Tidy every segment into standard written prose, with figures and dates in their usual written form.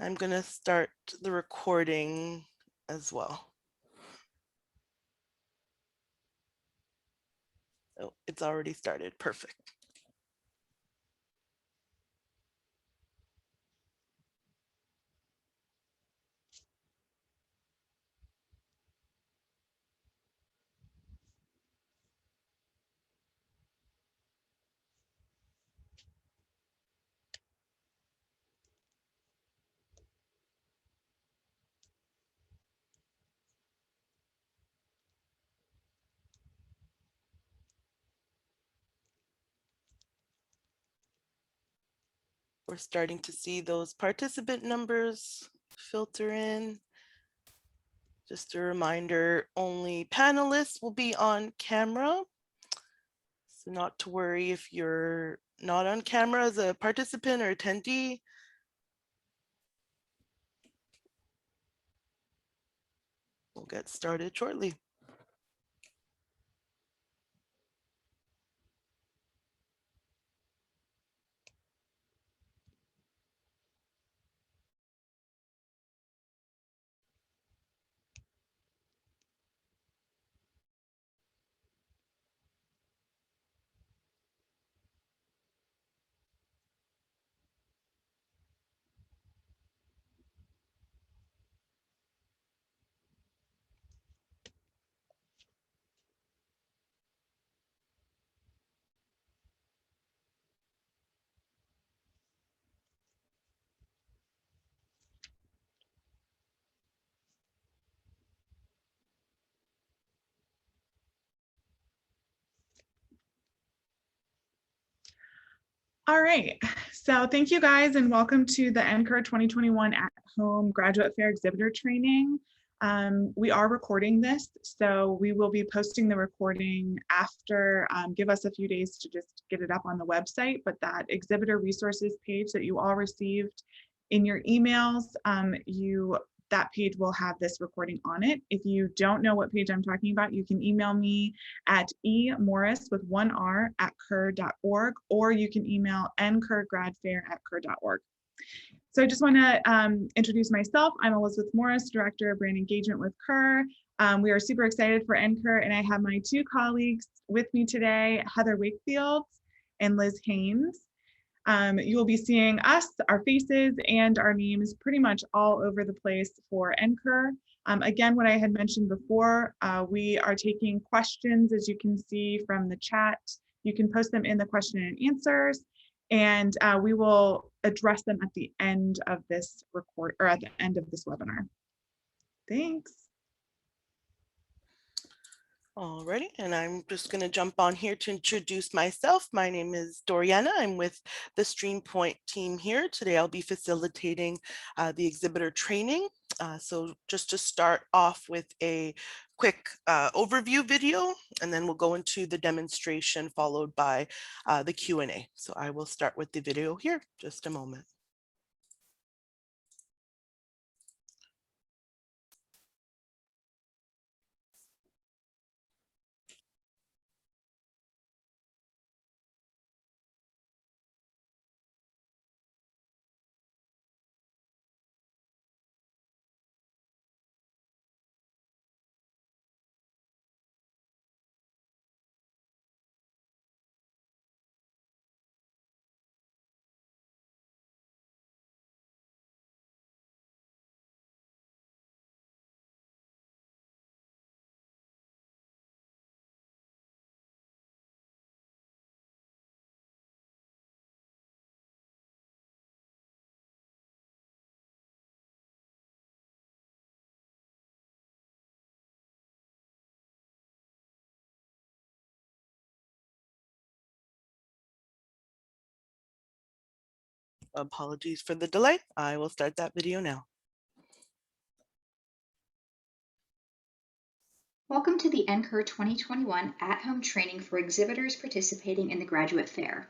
I'm going to start the recording as well. Oh, it's already started. Perfect. We're starting to see those participant numbers filter in. Just a reminder, only panelists will be on camera. So not to worry if you're not on camera as a participant or attendee. We'll get started shortly. All right, so thank you guys and welcome to the NCUR 2021 at-home graduate fair exhibitor training. We are recording this, so we will be posting the recording after. Give us a few days to just get it up on the website, but that exhibitor resources page that you all received in your emails, that page will have this recording on it. If you don't know what page I'm talking about, you can email me at emorris with 1 R at cur.org, or you can email ncurgradfair@cur.org. So I just want to introduce myself. I'm Elizabeth Morris, Director of Brand Engagement with CUR. We are super excited for NCUR, and I have my two colleagues with me today, Heather Wakefield and Liz Haynes. You will be seeing us, our faces, and our names pretty much all over the place for NCUR. Again, what I had mentioned before, we are taking questions, as you can see from the chat. You can post them in the question and answers, and we will address them at the end of this at the end of this webinar. Thanks. Alrighty, and I'm just going to jump on here to introduce myself. My name is Doriana. I'm with the StreamPoint team here. Today I'll be facilitating the exhibitor training. So just to start off with a quick overview video, and then we'll go into the demonstration followed by the Q&A. So I will start with the video here, just a moment. Apologies for the delay. I will start that video now. Welcome to the NCUR 2021 at-home training for exhibitors participating in the graduate fair.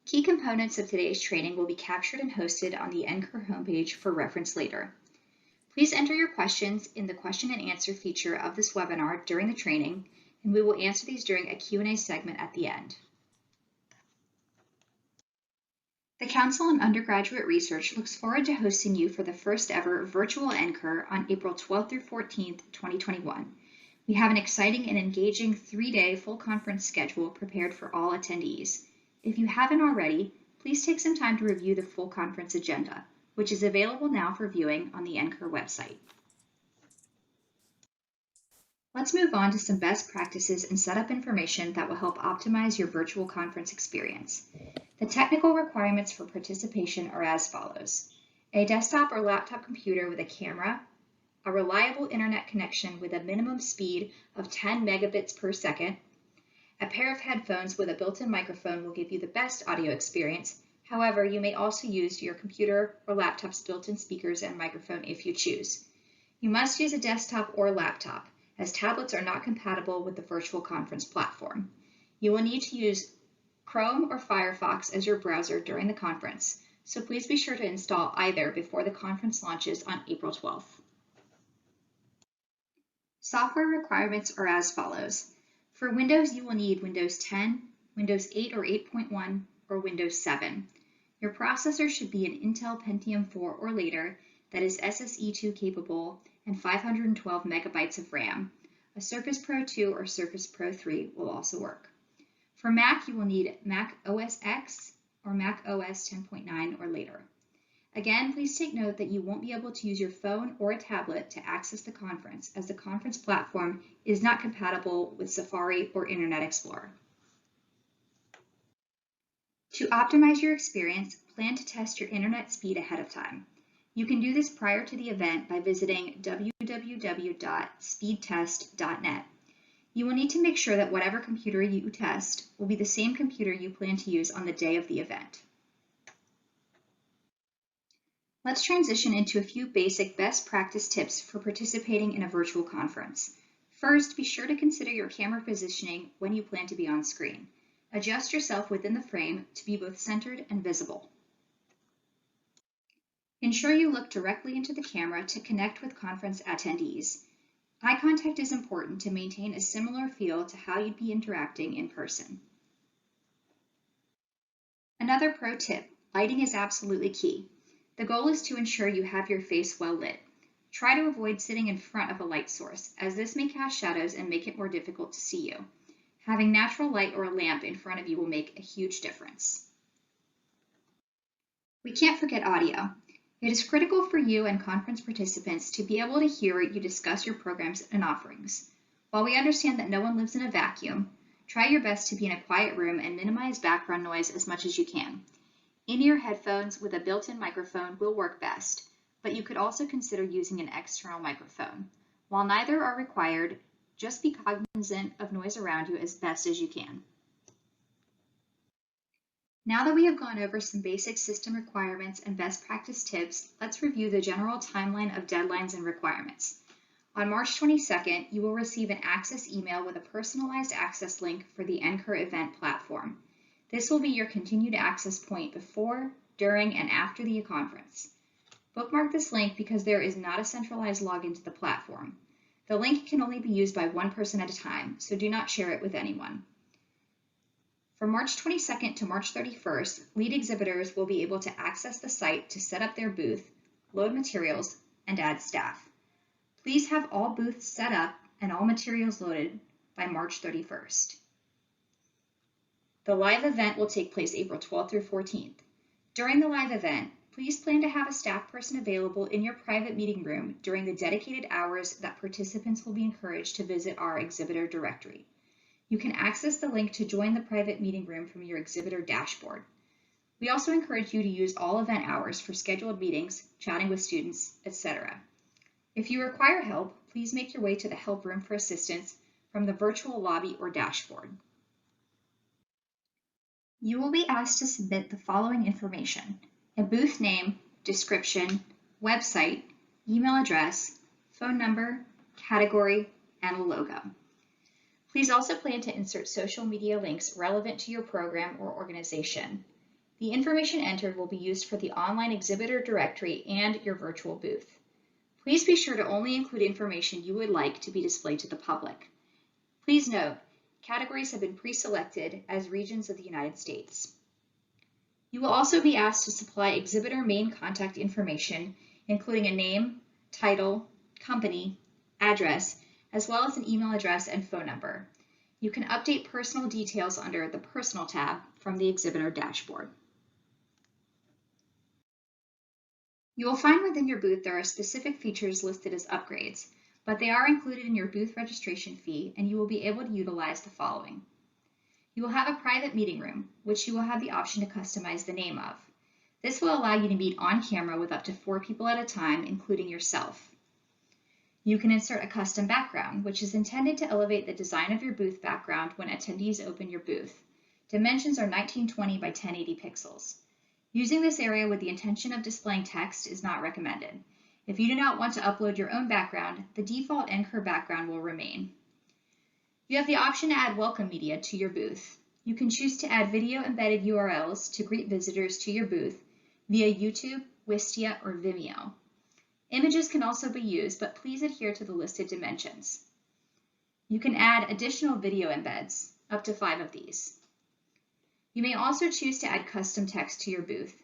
Key components of today's training will be captured and hosted on the NCUR homepage for reference later. Please enter your questions in the question and answer feature of this webinar during the training, and we will answer these during a Q&A segment at the end. The Council on Undergraduate Research looks forward to hosting you for the first ever virtual NCUR on April 12th through 14th, 2021. We have an exciting and engaging 3-day full conference schedule prepared for all attendees. If you haven't already, please take some time to review the full conference agenda, which is available now for viewing on the NCUR website. Let's move on to some best practices and setup information that will help optimize your virtual conference experience. The technical requirements for participation are as follows: a desktop or laptop computer with a camera, a reliable internet connection with a minimum speed of 10 megabits per second. A pair of headphones with a built-in microphone will give you the best audio experience. However, you may also use your computer or laptop's built-in speakers and microphone if you choose. You must use a desktop or laptop, as tablets are not compatible with the virtual conference platform. You will need to use Chrome or Firefox as your browser during the conference, so please be sure to install either before the conference launches on April 12th. Software requirements are as follows. For Windows, you will need Windows 10, Windows 8 or 8.1, or Windows 7. Your processor should be an Intel Pentium 4 or later that is SSE2 capable and 512 megabytes of RAM. A Surface Pro 2 or Surface Pro 3 will also work. For Mac, you will need Mac OS X or Mac OS 10.9 or later. Again, please take note that you won't be able to use your phone or a tablet to access the conference, as the conference platform is not compatible with Safari or Internet Explorer. To optimize your experience, plan to test your internet speed ahead of time. You can do this prior to the event by visiting www.speedtest.net. You will need to make sure that whatever computer you test will be the same computer you plan to use on the day of the event. Let's transition into a few basic best practice tips for participating in a virtual conference. First, be sure to consider your camera positioning when you plan to be on screen. Adjust yourself within the frame to be both centered and visible. Ensure you look directly into the camera to connect with conference attendees. Eye contact is important to maintain a similar feel to how you'd be interacting in person. Another pro tip, lighting is absolutely key. The goal is to ensure you have your face well lit. Try to avoid sitting in front of a light source, as this may cast shadows and make it more difficult to see you. Having natural light or a lamp in front of you will make a huge difference. We can't forget audio. It is critical for you and conference participants to be able to hear you discuss your programs and offerings. While we understand that no one lives in a vacuum, try your best to be in a quiet room and minimize background noise as much as you can. In-ear headphones with a built-in microphone will work best, but you could also consider using an external microphone. While neither are required, just be cognizant of noise around you as best as you can. Now that we have gone over some basic system requirements and best practice tips, let's review the general timeline of deadlines and requirements. On March 22nd, you will receive an access email with a personalized access link for the NCUR event platform. This will be your continued access point before, during, and after the conference. Bookmark this link because there is not a centralized login to the platform. The link can only be used by one person at a time, so do not share it with anyone. From March 22nd to March 31st, lead exhibitors will be able to access the site to set up their booth, load materials, and add staff. Please have all booths set up and all materials loaded by March 31st. The live event will take place April 12th through 14th. During the live event, please plan to have a staff person available in your private meeting room during the dedicated hours that participants will be encouraged to visit our exhibitor directory. You can access the link to join the private meeting room from your exhibitor dashboard. We also encourage you to use all event hours for scheduled meetings, chatting with students, etc. If you require help, please make your way to the help room for assistance from the virtual lobby or dashboard. You will be asked to submit the following information: a booth name, description, website, email address, phone number, category, and a logo. Please also plan to insert social media links relevant to your program or organization. The information entered will be used for the online exhibitor directory and your virtual booth. Please be sure to only include information you would like to be displayed to the public. Please note, categories have been pre-selected as regions of the United States. You will also be asked to supply exhibitor main contact information, including a name, title, company, address, as well as an email address and phone number. You can update personal details under the Personal tab from the exhibitor dashboard. You will find within your booth there are specific features listed as upgrades, but they are included in your booth registration fee, and you will be able to utilize the following. You will have a private meeting room, which you will have the option to customize the name of. This will allow you to meet on camera with up to 4 people at a time, including yourself. You can insert a custom background, which is intended to elevate the design of your booth background when attendees open your booth. Dimensions are 1920 by 1080 pixels. Using this area with the intention of displaying text is not recommended. If you do not want to upload your own background, the default NCUR background will remain. You have the option to add welcome media to your booth. You can choose to add video embedded URLs to greet visitors to your booth via YouTube, Wistia, or Vimeo. Images can also be used, but please adhere to the listed dimensions. You can add additional video embeds, up to 5 of these. You may also choose to add custom text to your booth.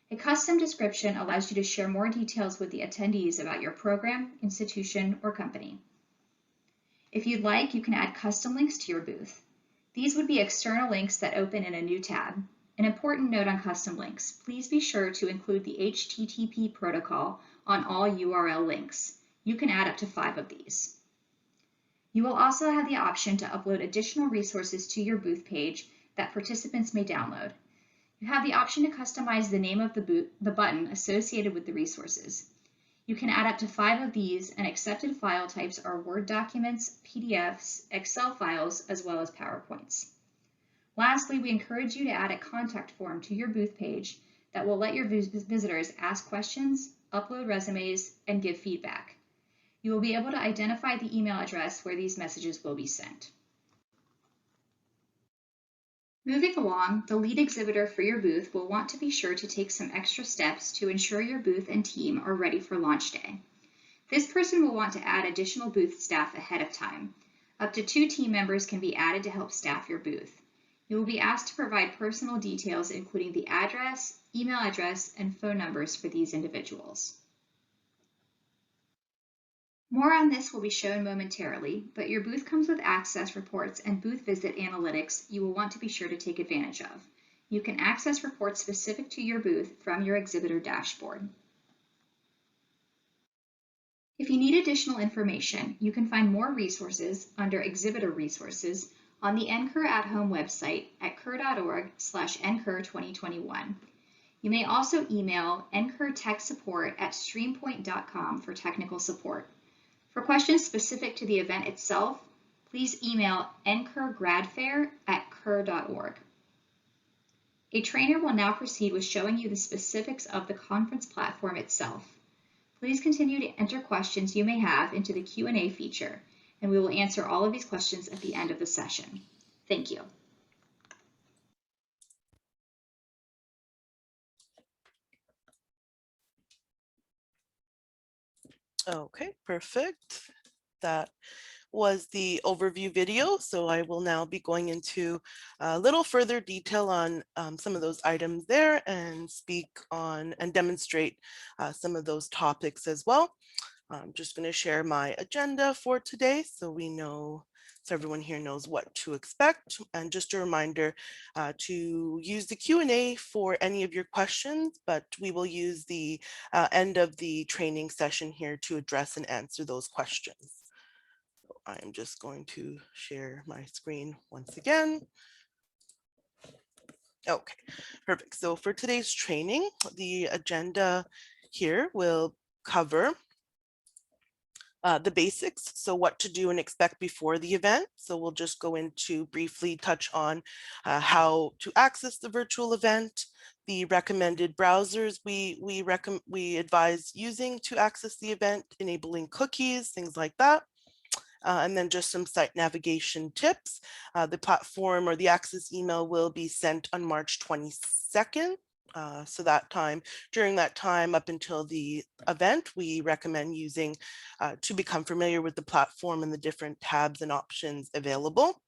A custom description allows you to share more details with the attendees about your program, institution, or company. If you'd like, you can add custom links to your booth. These would be external links that open in a new tab. An important note on custom links: please be sure to include the HTTP protocol on all URL links. You can add up to 5 of these. You will also have the option to upload additional resources to your booth page that participants may download. You have the option to customize the name of the button associated with the resources. You can add up to 5 of these, and accepted file types are Word documents, PDFs, Excel files, as well as PowerPoints. Lastly, we encourage you to add a contact form to your booth page that will let your visitors ask questions, upload resumes, and give feedback. You will be able to identify the email address where these messages will be sent. Moving along, the lead exhibitor for your booth will want to be sure to take some extra steps to ensure your booth and team are ready for launch day. This person will want to add additional booth staff ahead of time. Up to 2 team members can be added to help staff your booth. You will be asked to provide personal details, including the address, email address, and phone numbers for these individuals. More on this will be shown momentarily, but your booth comes with access reports and booth visit analytics you will want to be sure to take advantage of. You can access reports specific to your booth from your exhibitor dashboard. If you need additional information, you can find more resources under Exhibitor Resources on the NCUR at Home website at cur.org/ncur2021. You may also email ncurtechsupport@streampoint.com for technical support. For questions specific to the event itself, please email ncurgradfair@cur.org. A trainer will now proceed with showing you the specifics of the conference platform itself. Please continue to enter questions you may have into the Q&A feature, and we will answer all of these questions at the end of the session. Thank you. Okay, perfect. That was the overview video. So I will now be going into a little further detail on some of those items there and speak on and demonstrate some of those topics as well. I'm just going to share my agenda for today so everyone here knows what to expect. And just a reminder to use the Q&A for any of your questions, but we will use the end of the training session here to address and answer those questions. So I'm just going to share my screen once again. Okay, perfect. So for today's training, the agenda here will cover the basics, so what to do and expect before the event. So we'll just go into briefly touch on how to access the virtual event, the recommended browsers we advise using to access the event, enabling cookies, things like that. And then just some site navigation tips. The platform or the access email will be sent on March 22nd. So during that time up until the event, we recommend using to become familiar with the platform and the different tabs and options available.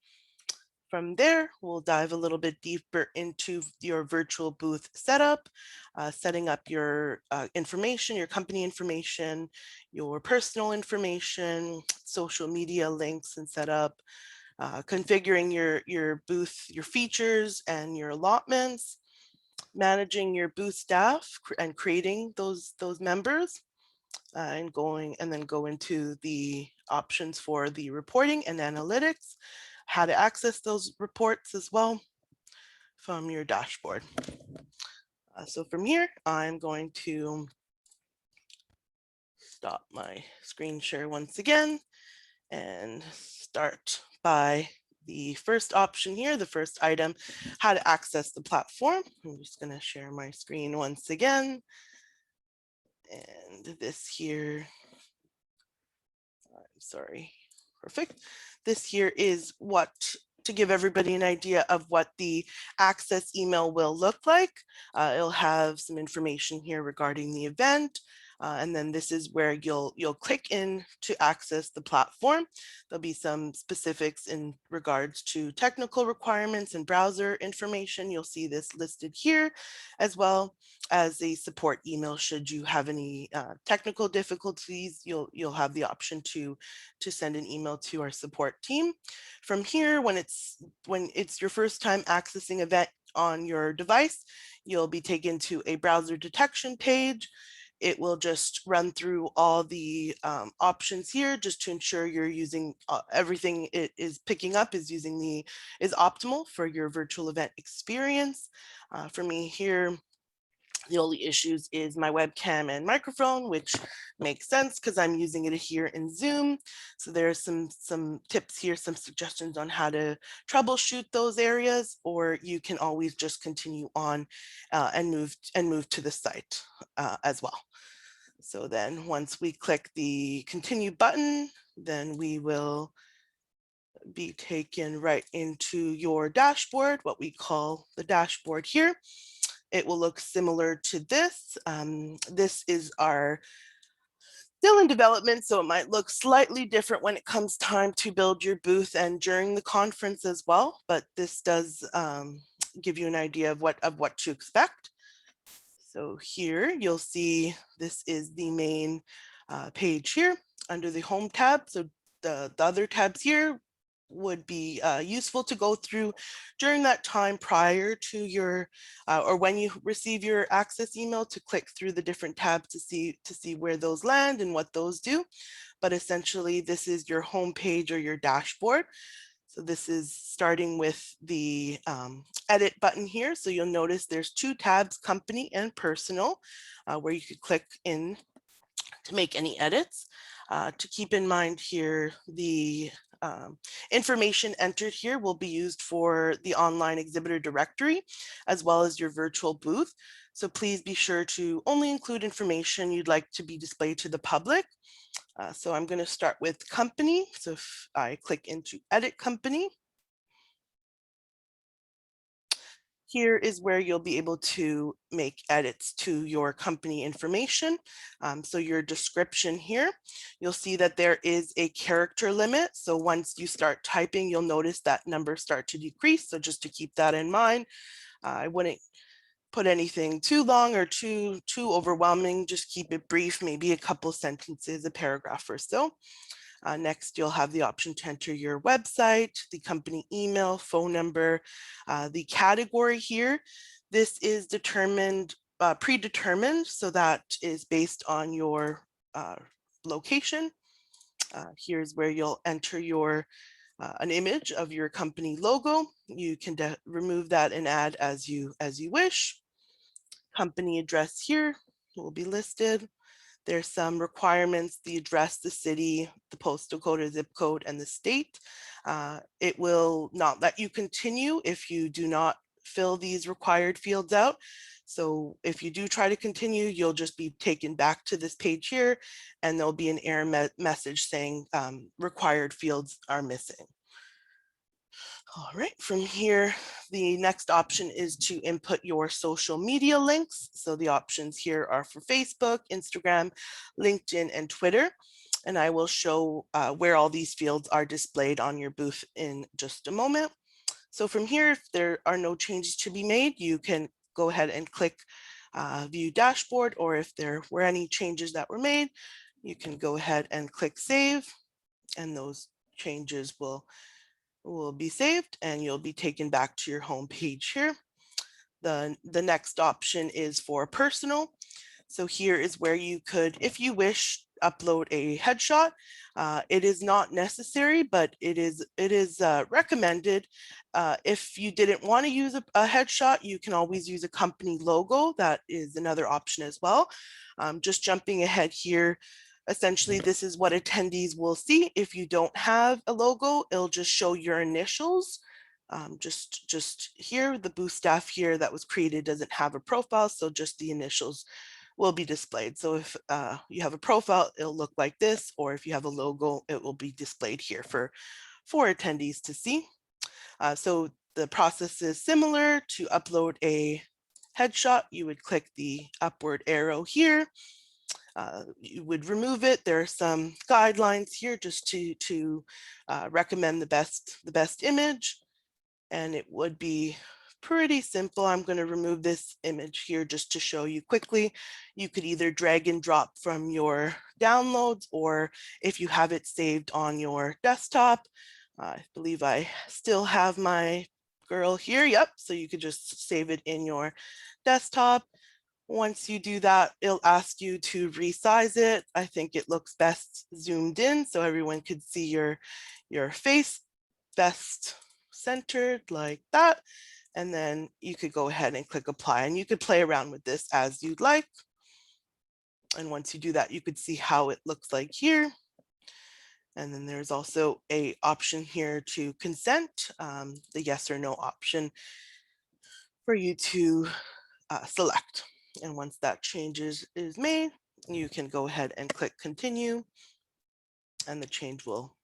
From there, we'll dive a little bit deeper into your virtual booth setup, setting up your information, your company information, your personal information, social media links and setup, configuring your booth, your features and your allotments, managing your booth staff and creating those members, and then go into the options for the reporting and analytics, how to access those reports as well from your dashboard. So from here, I'm going to stop my screen share once again and start by the first option here, the first item, how to access the platform. I'm just going to share my screen once again. And this here, I'm sorry, perfect. This here is to give everybody an idea of what the access email will look like. It'll have some information here regarding the event. And then this is where you'll click in to access the platform. There'll be some specifics in regards to technical requirements and browser information. You'll see this listed here, as well as a support email. Should you have any technical difficulties, you'll have the option to send an email to our support team. From here, when it's your first time accessing event on your device, you'll be taken to a browser detection page. It will just run through all the options here just to ensure you're using everything it is picking up is optimal for your virtual event experience. For me here, the only issues is my webcam and microphone, which makes sense because I'm using it here in Zoom. So there's some tips here, some suggestions on how to troubleshoot those areas, or you can always just continue on and move to the site as well. So then once we click the continue button, then we will be taken right into your dashboard, what we call the dashboard here. It will look similar to this. This is our still in development, so it might look slightly different when it comes time to build your booth and during the conference as well. But this does give you an idea of what to expect. So here you'll see this is the main page here under the home tab. So the other tabs here would be useful to go through during that time prior to your or when you receive your access email, to click through the different tabs to see where those land and what those do. But essentially this is your home page or your dashboard. So this is starting with the edit button here. So you'll notice there's two tabs, company and personal, where you could click in to make any edits. To keep in mind here, the information entered here will be used for the online exhibitor directory, as well as your virtual booth. So please be sure to only include information you'd like to be displayed to the public. So I'm going to start with company. So if I click into edit company, here is where you'll be able to make edits to your company information. So your description here, you'll see that there is a character limit. So once you start typing, you'll notice that numbers start to decrease. So just to keep that in mind, I wouldn't put anything too long or too overwhelming. Just keep it brief, maybe a couple sentences, a paragraph or so. Next, you'll have the option to enter your website, the company email, phone number, the category here. This is determined, predetermined, so that is based on your location. Here's where you'll enter your an image of your company logo. You can remove that and add as you wish. Company address here will be listed. There's some requirements: the address, the city, the postal code or zip code, and the state. It will not let you continue if you do not fill these required fields out. So if you do try to continue, you'll just be taken back to this page here, and there'll be an error message saying required fields are missing. All right, from here, the next option is to input your social media links. So the options here are for Facebook, Instagram, LinkedIn, and Twitter. And I will show where all these fields are displayed on your booth in just a moment. So from here, if there are no changes to be made, you can go ahead and click View Dashboard, or if there were any changes that were made, you can go ahead and click Save, and those changes will be saved and you'll be taken back to your home page here. The next option is for personal. So here is where you could, if you wish, upload a headshot. It is not necessary, but it is recommended. If you didn't want to use a headshot, you can always use a company logo. That is another option as well. Just jumping ahead here, essentially this is what attendees will see. If you don't have a logo, it'll just show your initials. Just here, the booth staff here that was created doesn't have a profile, so just the initials will be displayed. So if you have a profile, it'll look like this, or if you have a logo, it will be displayed here for attendees to see. So the process is similar. To upload a headshot, you would click the upward arrow here. You would remove it. There are some guidelines here just to recommend the best image, and it would be pretty simple. I'm going to remove this image here just to show you quickly. You could either drag and drop from your downloads, or if you have it saved on your desktop, I believe I still have my girl here. Yep. So you could just save it in your desktop. Once you do that, it'll ask you to resize it. I think it looks best zoomed in so everyone could see your face best centered like that. And then you could go ahead and click apply, and you could play around with this as you'd like. And once you do that, you could see how it looks like here. And then there's also a option here to consent, the yes or no option for you to select. And once that change is made, you can go ahead and click continue, and the change will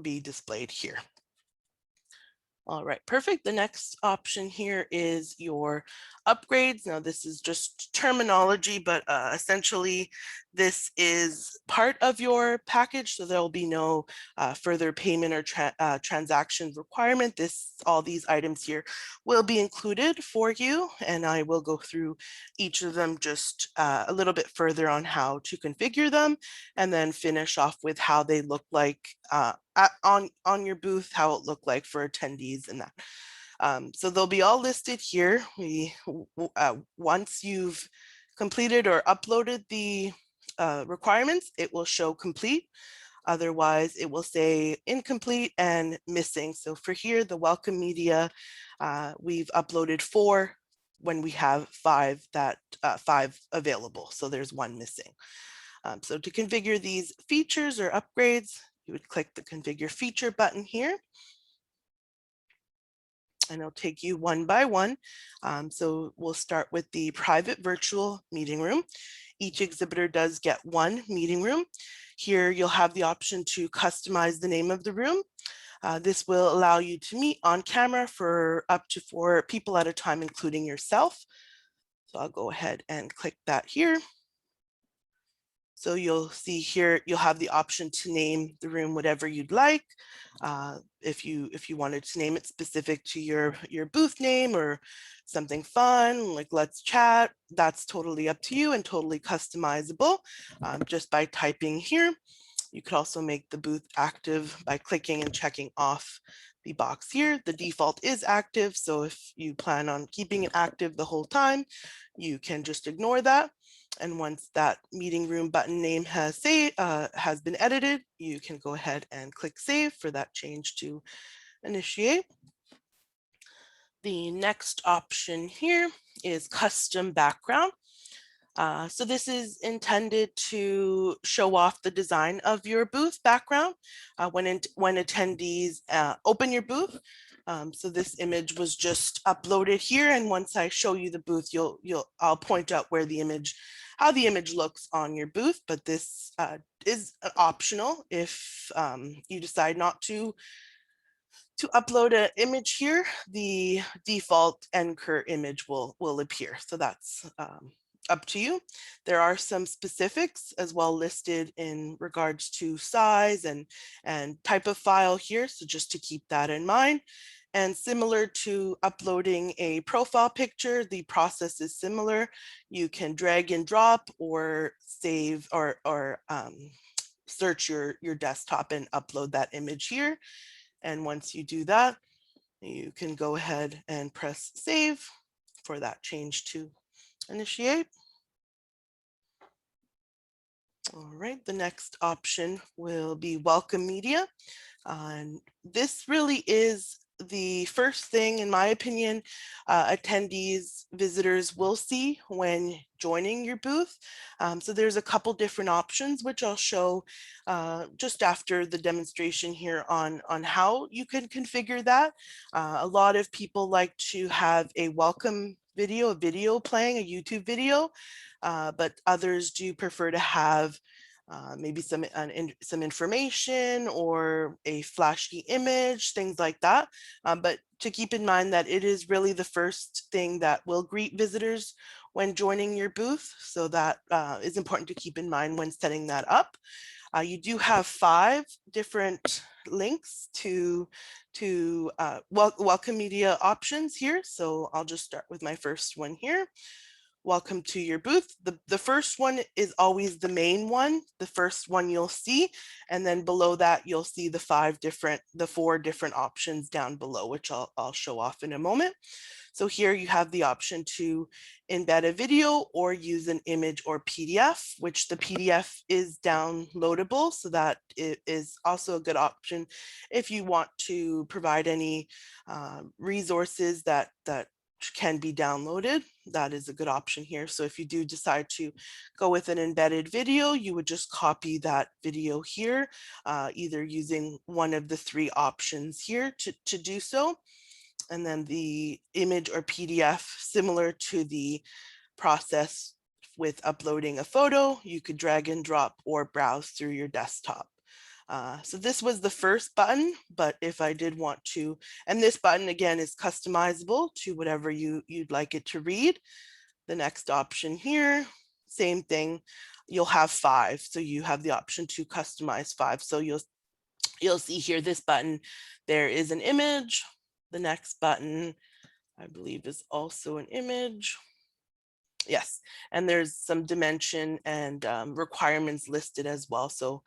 be displayed here. All right, perfect. The next option here is your upgrades. Now, this is just terminology, but essentially this is part of your package, so there will be no further payment or transaction requirement. All these items here will be included for you, and I will go through each of them just a little bit further on how to configure them, and then finish off with how they look like on your booth, how it looked like for attendees and that. So they'll be all listed here. Once you've completed or uploaded the requirements, it will show complete. Otherwise, it will say incomplete and missing. So for here, the welcome media, we've uploaded 4 when we have 5 available. So there's 1 missing. So to configure these features or upgrades, you would click the configure feature button here, and it'll take you one by one. So we'll start with the private virtual meeting room. Each exhibitor does get 1 meeting room. Here you'll have the option to customize the name of the room. This will allow you to meet on camera for up to 4 people at a time, including yourself. So I'll go ahead and click that here. So you'll see here, you'll have the option to name the room whatever you'd like. If you wanted to name it specific to your booth name or something fun, like let's chat, that's totally up to you and totally customizable just by typing here. You could also make the booth active by clicking and checking off the box here. The default is active, so if you plan on keeping it active the whole time, you can just ignore that. And once that meeting room button name has been edited, you can go ahead and click save for that change to initiate. The next option here is custom background. So this is intended to show off the design of your booth background when attendees open your booth. So this image was just uploaded here, and once I show you the booth, I'll point out where how the image looks on your booth. But this is optional if you decide not to upload an image here. The default NCUR image will appear. So that's up to you. There are some specifics as well listed in regards to size and type of file here. So just to keep that in mind. And similar to uploading a profile picture, the process is similar. You can drag and drop or save or search your desktop and upload that image here. And once you do that, you can go ahead and press save for that change to initiate. All right, the next option will be welcome media. And this really is the first thing, in my opinion, attendees, visitors will see when joining your booth. So there's a couple different options, which I'll show just after the demonstration here on how you can configure that. A lot of people like to have a welcome video, a video playing, a YouTube video, but others do prefer to have maybe some information or a flashy image, things like that. But to keep in mind that it is really the first thing that will greet visitors when joining your booth. So that is important to keep in mind when setting that up. You do have 5 different links to welcome media options here. So I'll just start with my first one here. Welcome to your booth. The first one is always the main one, the first one you'll see, and then below that you'll see the 4 different options down below, which I'll show off in a moment. So here you have the option to embed a video or use an image or PDF, which the PDF is downloadable, so that it is also a good option if you want to provide any resources that can be downloaded. That is a good option here. So if you do decide to go with an embedded video, you would just copy that video here, either using one of the 3 options here to do so. And then the image or PDF, similar to the process with uploading a photo, you could drag and drop or browse through your desktop. So this was the first button, but if I did want to, and this button again is customizable to whatever you'd like it to read. The next option here, same thing, you'll have 5. So you have the option to customize 5. So you'll see here this button, there is an image. The next button, I believe, is also an image. Yes, and there's some dimension and requirements listed as well. So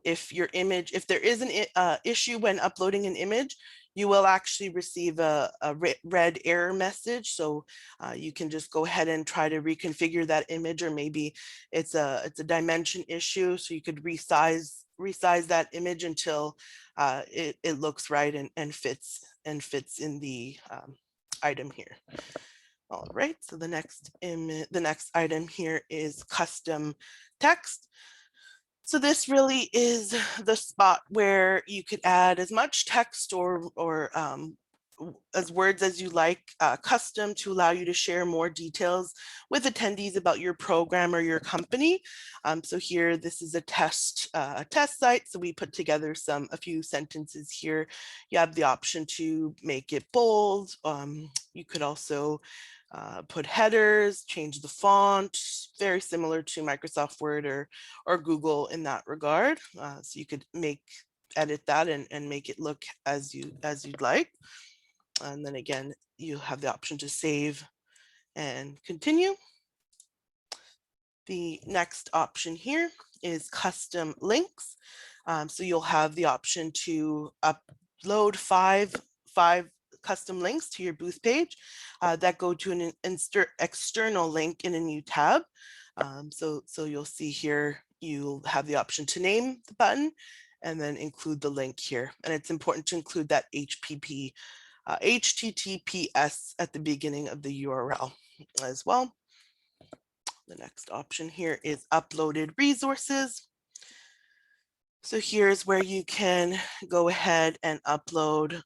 if your image, if there is an issue when uploading an image, you will actually receive a red error message. So you can just go ahead and try to reconfigure that image, or maybe it's a dimension issue. So you could resize that image until it looks right and fits in the item here. All right, so the next item here is custom text. So this really is the spot where you could add as much text or as words as you like, custom, to allow you to share more details with attendees about your program or your company. So here, this is a test site. So we put together a few sentences here. You have the option to make it bold. You could also put headers, change the font, very similar to Microsoft Word or Google in that regard. So you could edit that and make it look as you'd like. And then again, you have the option to save and continue. The next option here is custom links. So you'll have the option to upload five custom links to your booth page that go to an external link in a new tab. So you'll see here, you'll have the option to name the button and then include the link here. And it's important to include that HTTPS at the beginning of the URL as well. The next option here is uploaded resources. So here's where you can go ahead and upload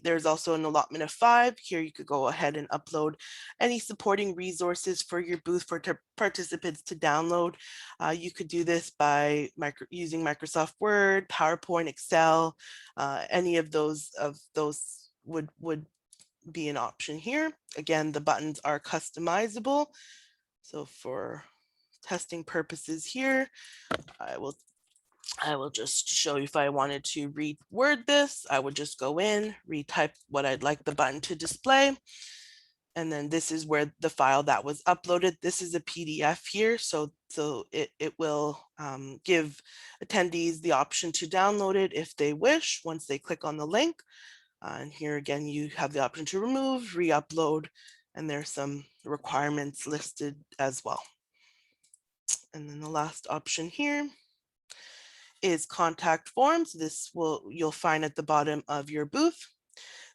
there's also an allotment of 5. Here you could go ahead and upload any supporting resources for your booth for participants to download. You could do this by using Microsoft Word, PowerPoint, Excel, any of those would be an option here. Again, the buttons are customizable. So for testing purposes here, I will I will just show you if I wanted to reword this, I would just go in, retype what I'd like the button to display. And then this is where the file that was uploaded. This is a PDF here, so it will give attendees the option to download it if they wish once they click on the link. And here again, you have the option to remove, re-upload, and there's some requirements listed as well. And then the last option here is contact forms. This you'll find at the bottom of your booth.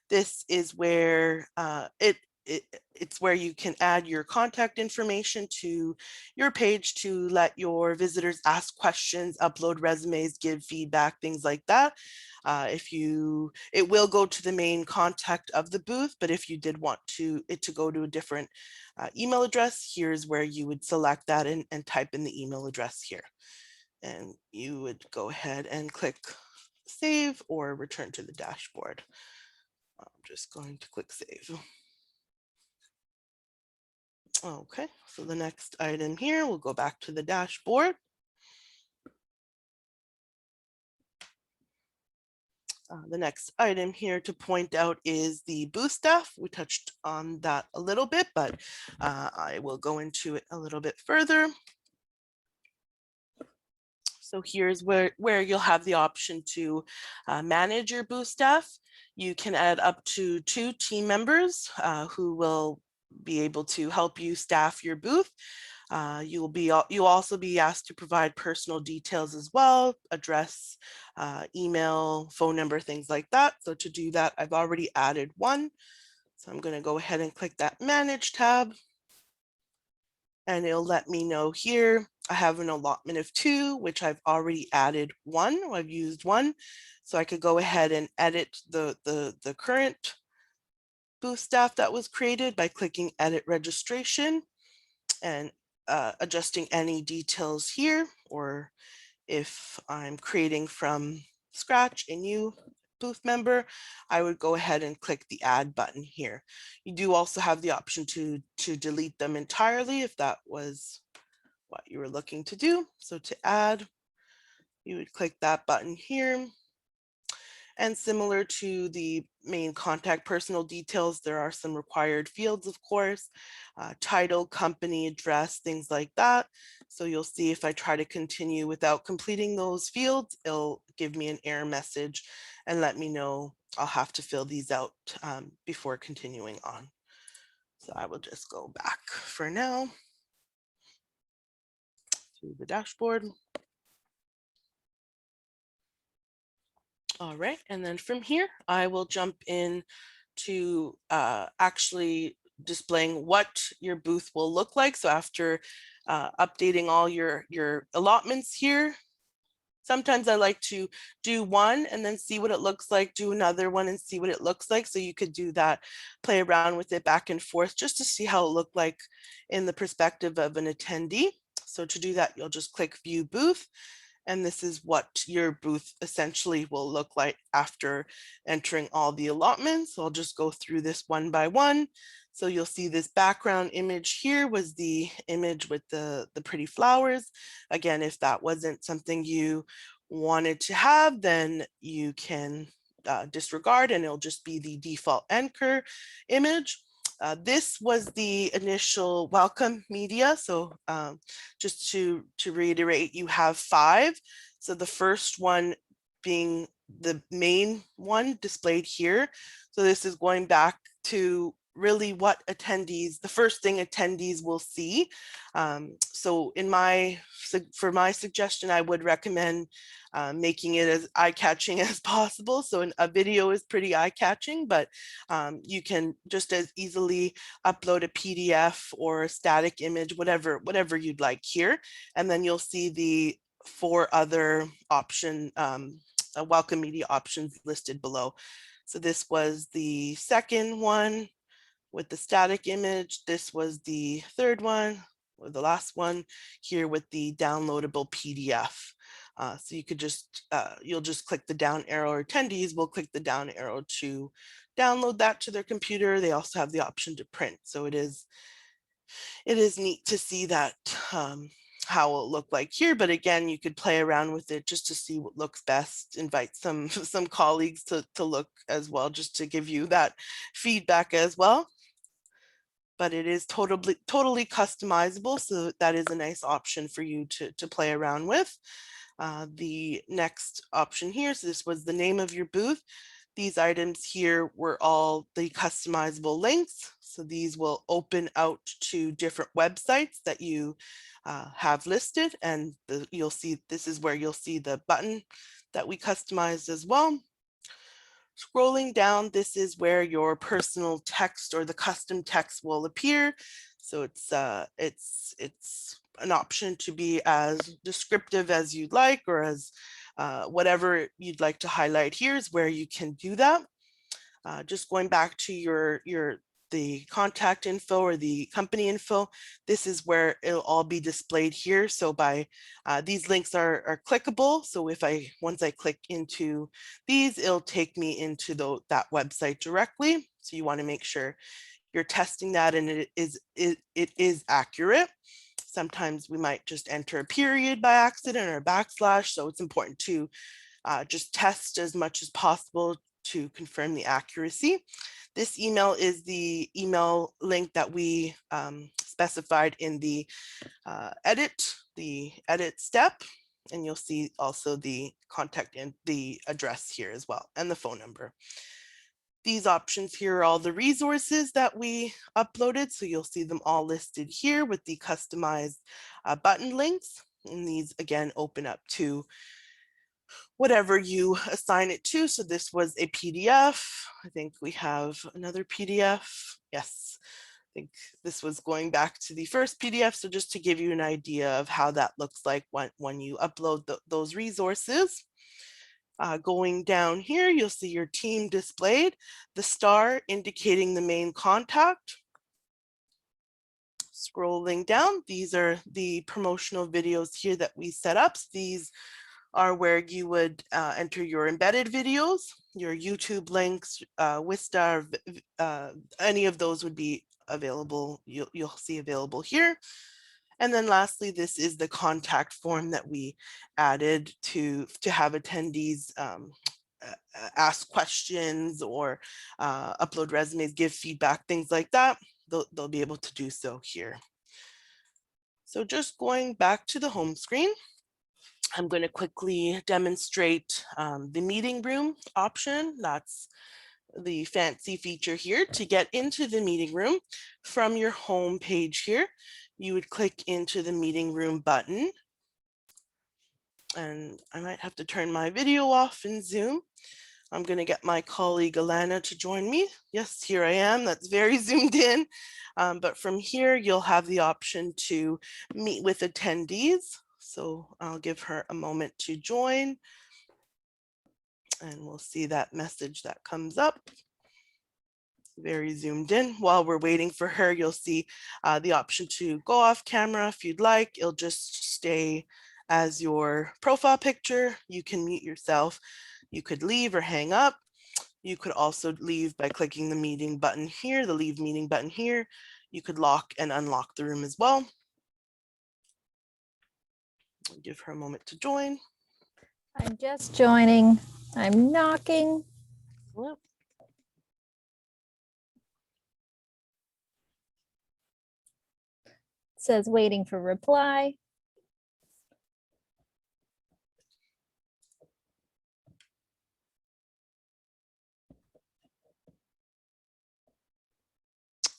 This is where it's where you can add your contact information to your page to let your visitors ask questions, upload resumes, give feedback, things like that. It will go to the main contact of the booth, but if you did want it to go to a different email address, here's where you would select that and type in the email address here. And you would go ahead and click save or return to the dashboard. I'm just going to click save. Okay, so the next item here, we'll go back to the dashboard. The next item here to point out is the booth staff. We touched on that a little bit, but I will go into it a little bit further. So here's where you'll have the option to manage your booth staff. You can add up to 2 team members who will be able to help you staff your booth. You'll also be asked to provide personal details as well, address, email, phone number, things like that. So to do that, I've already added one. So I'm going to go ahead and click that Manage tab. And it'll let me know here I have an allotment of 2, which I've already added 1. I've used 1. So I could go ahead and edit the current booth staff that was created by clicking Edit Registration and adjusting any details here, or if I'm creating from scratch a new booth member, I would go ahead and click the add button here. You do also have the option to delete them entirely if that was what you were looking to do. So to add, you would click that button here. And similar to the main contact personal details, there are some required fields, of course, title, company, address, things like that. So you'll see if I try to continue without completing those fields, it'll give me an error message and let me know I'll have to fill these out before continuing on. So I will just go back for now to the dashboard. All right, and then from here, I will jump in to actually displaying what your booth will look like. So after updating all your allotments here, sometimes I like to do one and then see what it looks like, do another one and see what it looks like. So you could do that, play around with it back and forth just to see how it looked like in the perspective of an attendee. So to do that, you'll just click View Booth. And this is what your booth essentially will look like after entering all the allotments. So I'll just go through this one by one. So you'll see this background image here was the image with the pretty flowers. Again, if that wasn't something you wanted to have, then you can disregard and it'll just be the default NCUR image. This was the initial welcome media. So just to reiterate, you have 5. So the first one being the main one displayed here. So this is going back to really what attendees, the first thing attendees will see. So for my suggestion, I would recommend making it as eye-catching as possible. So a video is pretty eye-catching, but you can just as easily upload a PDF or a static image, whatever you'd like here. And then you'll see the 4 other welcome media options listed below. So this was the second one with the static image. This was the third one, or the last one here with the downloadable PDF. So you could you'll just click the down arrow, or attendees will click the down arrow to download that to their computer. They also have the option to print. So it is neat to see that how it'll look like here, but again, you could play around with it just to see what looks best. Invite some colleagues to look as well, just to give you that feedback as well. But it is totally customizable, so that is a nice option for you to play around with. The next option here, so this was the name of your booth. These items here were all the customizable links. So these will open out to different websites that you have listed, and you'll see, this is where you'll see the button that we customized as well. Scrolling down, this is where your personal text or the custom text will appear. So it's an option to be as descriptive as you'd like, or as whatever you'd like to highlight. Here is where you can do that. Just going back to the contact info or the company info, this is where it'll all be displayed here. So by these links are clickable. So if once I click into these, it'll take me into that website directly. So you want to make sure you're testing that and it is accurate. Sometimes we might just enter a period by accident or a backslash. So it's important to just test as much as possible to confirm the accuracy. This email is the email link that we specified in the edit step. And you'll see also the contact and the address here as well, and the phone number. These options here are all the resources that we uploaded. So you'll see them all listed here with the customized button links. And these again open up to whatever you assign it to. So this was a PDF. I think we have another PDF. Yes, I think this was going back to the first PDF. So just to give you an idea of how that looks like when you upload those resources. Going down here, you'll see your team displayed, the star indicating the main contact. Scrolling down, these are the promotional videos here that we set up. These are where you would enter your embedded videos, your YouTube links, Wista, any of those would be available. You'll see available here. And then lastly, this is the contact form that we added to have attendees ask questions or upload resumes, give feedback, things like that. They'll be able to do so here. So just going back to the home screen, I'm going to quickly demonstrate the meeting room option. That's the fancy feature here. To get into the meeting room from your home page here, you would click into the meeting room button. And I might have to turn my video off in Zoom. I'm going to get my colleague Alana to join me. Yes, here I am. That's very zoomed in. But from here, you'll have the option to meet with attendees. So I'll give her a moment to join. And we'll see that message that comes up. Very zoomed in. While we're waiting for her, you'll see the option to go off camera if you'd like. It'll just stay as your profile picture. You can mute yourself. You could leave or hang up. You could also leave by clicking the meeting button here, the leave meeting button here. You could lock and unlock the room as well. I'll give her a moment to join. I'm just joining. I'm knocking. Yep. It says waiting for reply.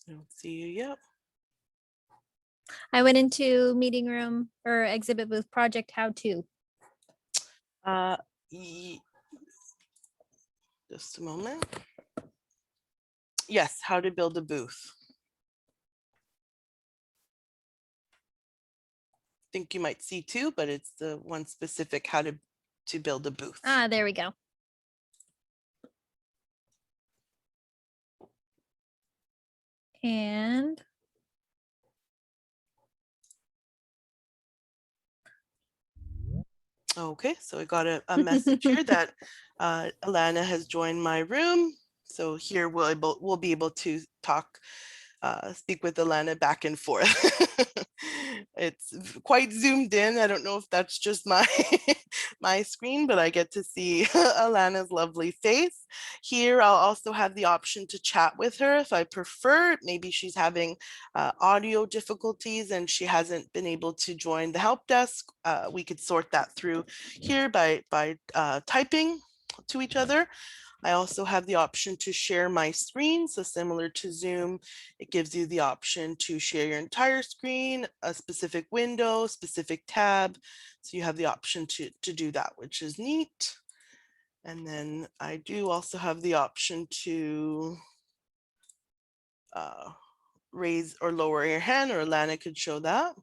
I don't see you yet. I went into meeting room or exhibit booth project how to. Just a moment. Yes, how to build a booth. I think you might see two, but it's the one specific how to build a booth. Ah, there we go. And Okay, so I got a message here that Alana has joined my room. So here we'll be able to talk speak with Alana back and forth. It's quite zoomed in. I don't know if that's just my my screen, but I get to see Alana's lovely face. Here, I'll also have the option to chat with her if I prefer. Maybe she's having audio difficulties and she hasn't been able to join the help desk. We could sort that through here by typing to each other. I also have the option to share my screen. So similar to Zoom, it gives you the option to share your entire screen, a specific window, specific tab. So you have the option to do that, which is neat. And then I do also have the option to raise or lower your hand, or Alana could show that.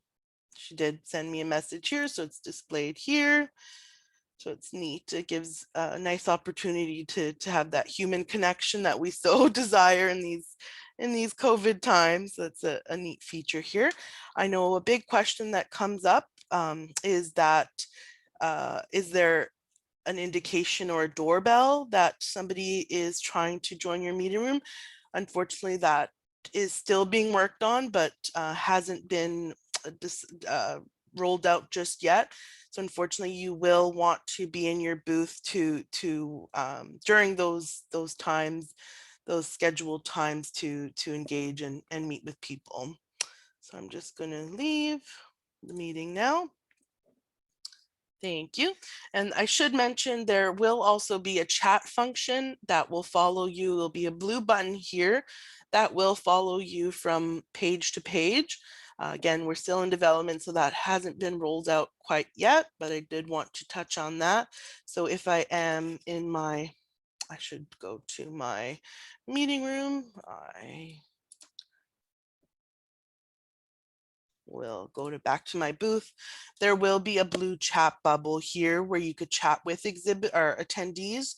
She did send me a message here, so it's displayed here. So it's neat. It gives a nice opportunity to have that human connection that we so desire in these COVID times. That's a neat feature here. I know a big question that comes up is that is there an indication or a doorbell that somebody is trying to join your meeting room? Unfortunately, that is still being worked on, but hasn't been rolled out just yet. So unfortunately, you will want to be in your booth to during those times, those scheduled times to engage and meet with people. So I'm just going to leave the meeting now. Thank you. And I should mention there will also be a chat function that will follow you. There'll be a blue button here that will follow you from page to page. Again, we're still in development, so that hasn't been rolled out quite yet, but I did want to touch on that. So if I am in I should go to my meeting room. I will go back to my booth. There will be a blue chat bubble here where you could chat with exhibit or attendees.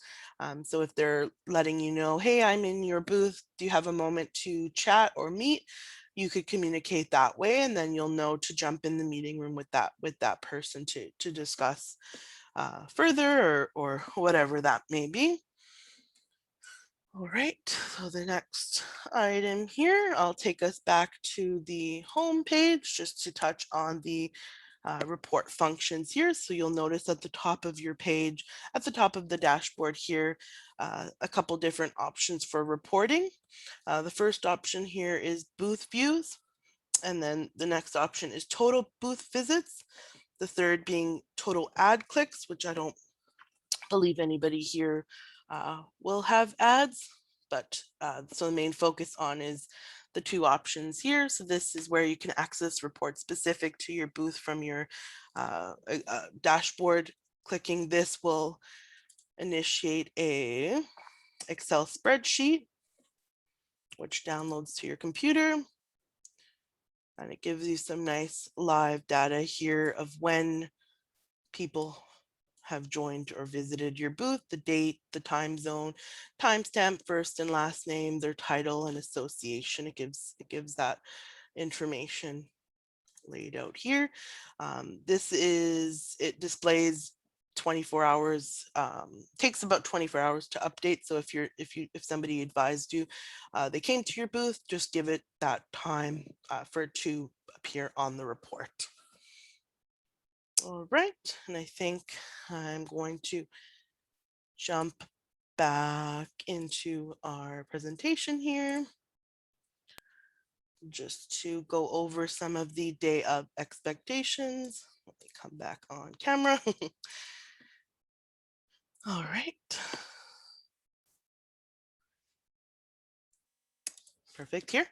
So if they're letting you know, hey, I'm in your booth, do you have a moment to chat or meet? You could communicate that way, and then you'll know to jump in the meeting room with that person to discuss further or whatever that may be. All right, so the next item here, I'll take us back to the home page just to touch on the report functions here. So you'll notice at the top of your page, at the top of the dashboard here, a couple different options for reporting. The first option here is booth views, and then the next option is total booth visits. The third being total ad clicks, which I don't believe anybody here will have ads, but so the main focus on is the two options here. So this is where you can access reports specific to your booth from your dashboard. Clicking this will initiate a Excel spreadsheet, which downloads to your computer. And it gives you some nice live data here of when people have joined or visited your booth, the date, the time zone, timestamp, first and last name, their title and association. It gives that information laid out here. It displays 24 hours, takes about 24 hours to update. So if somebody advised you they came to your booth, just give it that time for it to appear on the report. All right, and I think I'm going to jump back into our presentation here just to go over some of the day of expectations. Let me come back on camera. All right. Perfect here.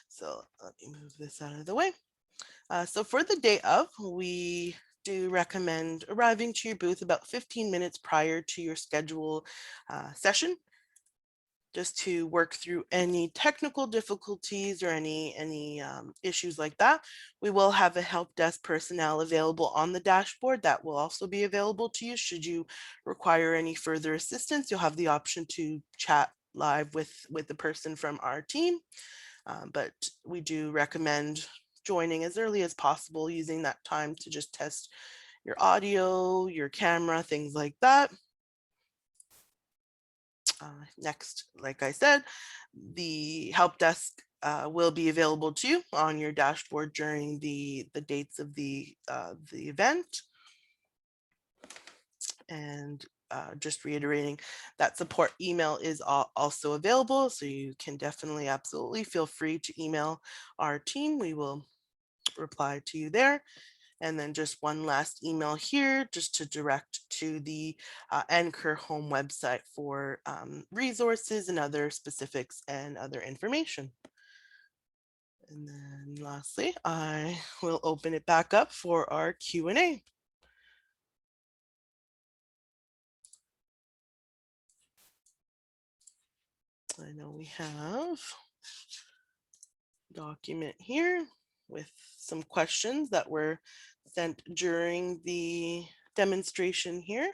So let me move this out of the way. So for the day of, we do recommend arriving to your booth about 15 minutes prior to your scheduled session, just to work through any technical difficulties or any issues like that. We will have a help desk personnel available on the dashboard that will also be available to you. Should you require any further assistance, you'll have the option to chat live with the person from our team. But we do recommend joining as early as possible, using that time to just test your audio, your camera, things like that. Next, like I said, the help desk will be available to you on your dashboard during the dates of the event. And just reiterating, that support email is also available, so you can definitely absolutely feel free to email our team. We will reply to you there. And then just one last email here, just to direct to the NCUR home website for resources and other specifics and other information. And then lastly, I will open it back up for our Q&A. I know we have a document here with some questions that were sent during the demonstration here.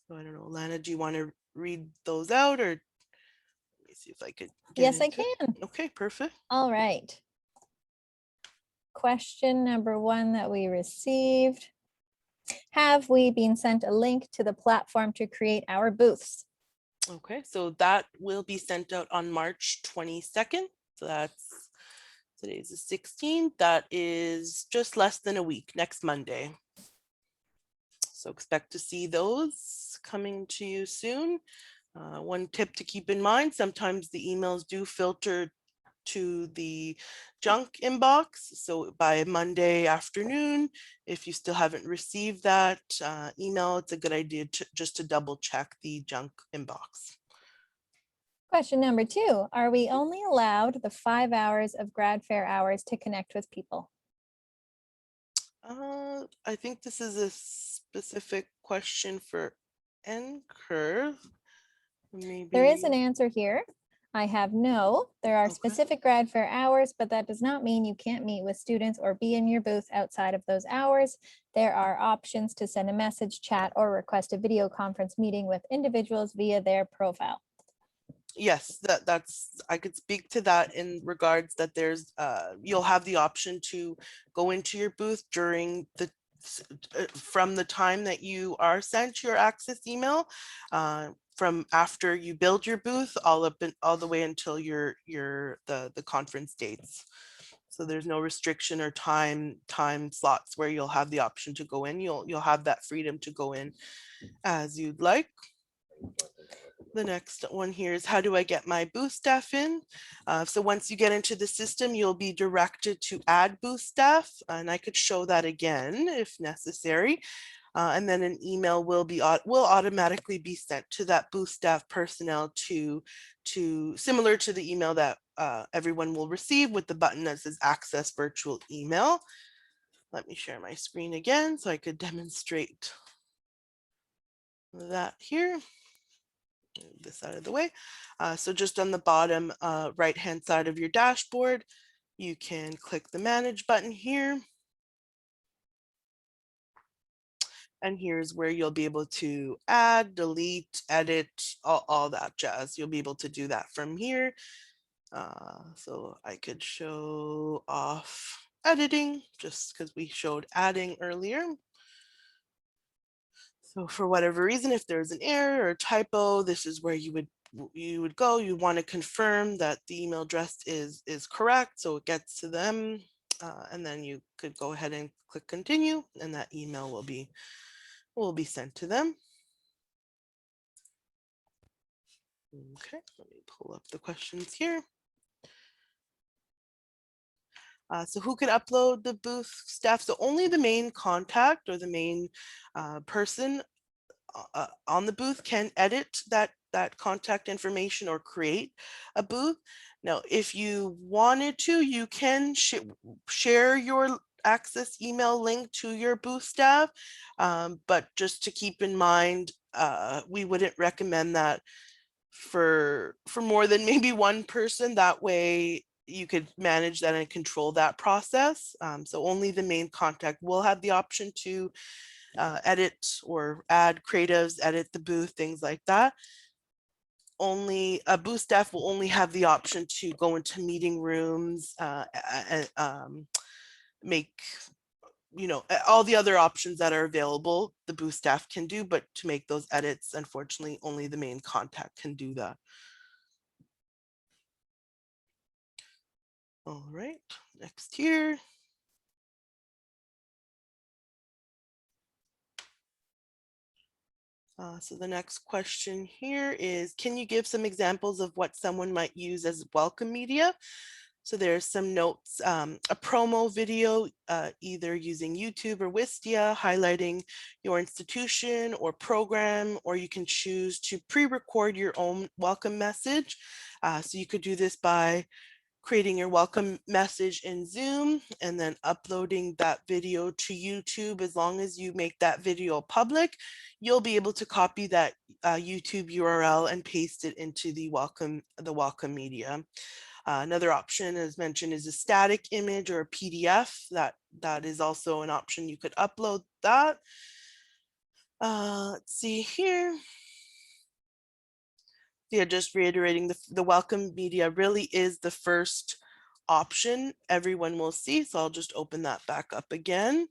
So I don't know, Lana, do you want to read those out, or let me see if I could get Yes, I into it? can. Okay, perfect. All right. Question number 1 that we received. Have we been sent a link to the platform to create our booths? Okay, so that will be sent out on March 22nd. So that's, today's the 16th. That is just less than a week, next Monday. So expect to see those coming to you soon. One tip to keep in mind, sometimes the emails do filter to the junk inbox. So by Monday afternoon, if you still haven't received that email, it's a good idea just to double check the junk inbox. Question number 2, are we only allowed the 5 hours of grad fair hours to connect with people? I think this is a specific question for NCUR. Maybe. There is an answer here. I have no. There are Okay. specific grad fair hours, but that does not mean you can't meet with students or be in your booth outside of those hours. There are options to send a message, chat, or request a video conference meeting with individuals via their profile. Yes, that's, I could speak to that in regards that there's you'll have the option to go into your booth during the from the time that you are sent your access email, from after you build your booth all the way until the conference dates. So there's no restriction or time slots where you'll have the option to go in. You'll have that freedom to go in as you'd like. The next one here is, how do I get my booth staff in? So once you get into the system, you'll be directed to add booth staff, and I could show that again if necessary. And then an email will automatically be sent to that booth staff personnel to similar to the email that everyone will receive, with the button that says access virtual email. Let me share my screen again so I could demonstrate that here. Move this out of the way. So just on the bottom right hand side of your dashboard, you can click the manage button here. And here's where you'll be able to add, delete, edit, all that jazz. You'll be able to do that from here. So I could show off editing just because we showed adding earlier. So for whatever reason, if there's an error or a typo, this is where you would go. You want to confirm that the email address is correct, so it gets to them, and then you could go ahead and click continue, and that email will be sent to them. Okay, let me pull up the questions here. So who can upload the booth staff? So only the main contact or the main person on the booth can edit that contact information or create a booth. Now, if you wanted to, you can share your access email link to your booth staff, but just to keep in mind, we wouldn't recommend that for more than maybe one person. That way you could manage that and control that process. So only the main contact will have the option to edit or add creatives, edit the booth, things like that. Only a booth staff will only have the option to go into meeting rooms, make, all the other options that are available, the booth staff can do, but to make those edits, unfortunately, only the main contact can do that. All right, next here. So the next question here is, can you give some examples of what someone might use as welcome media? So there's some notes, a promo video, either using YouTube or Wistia, highlighting your institution or program, or you can choose to pre-record your own welcome message. So you could do this by creating your welcome message in Zoom and then uploading that video to YouTube. As long as you make that video public, you'll be able to copy that YouTube URL and paste it into the welcome media. Another option, as mentioned, is a static image or a PDF. That is also an option. You could upload that. Let's see here. Yeah, just reiterating, the welcome media really is the first option everyone will see. So I'll just open that back up again.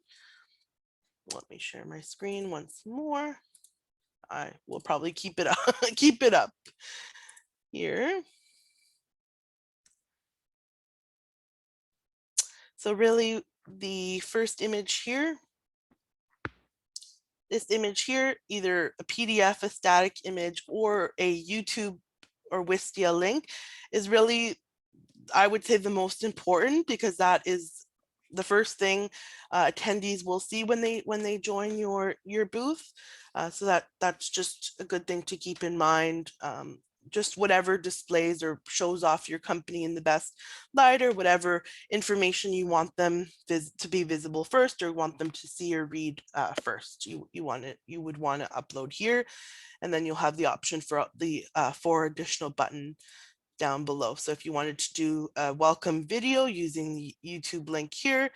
Let me share my screen once more. I will probably keep it up, keep it up here. So really the first image here, this image here, either a PDF, a static image, or a YouTube or Wistia link, is really, I would say, the most important, because that is the first thing attendees will see when they join your booth. So that's just a good thing to keep in mind. Just whatever displays or shows off your company in the best light, or whatever information you want them to be visible first, or want them to see or read first, you would want to upload here, and then you'll have the option for the 4 additional button down below. So if you wanted to do a welcome video using the YouTube link here,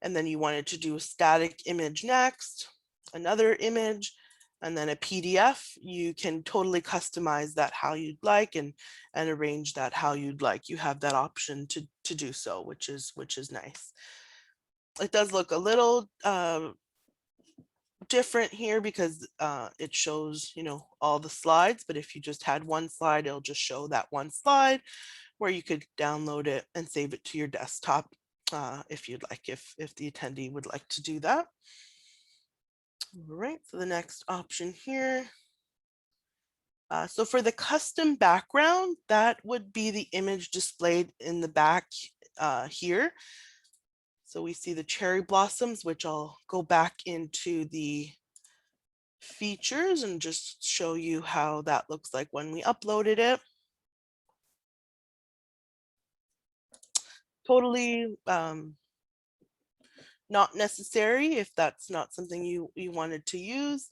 and then you wanted to do a static image next, another image, and then a PDF, you can totally customize that how you'd like, and arrange that how you'd like. You have that option to do so, which is nice. It does look a little different here because it shows, all the slides, but if you just had one slide, it'll just show that one slide, where you could download it and save it to your desktop if you'd like, if the attendee would like to do that. All right, so the next option here. So for the custom background, that would be the image displayed in the back here. So we see the cherry blossoms, which I'll go back into the features and just show you how that looks like when we uploaded it. Totally not necessary if that's not something you wanted to use.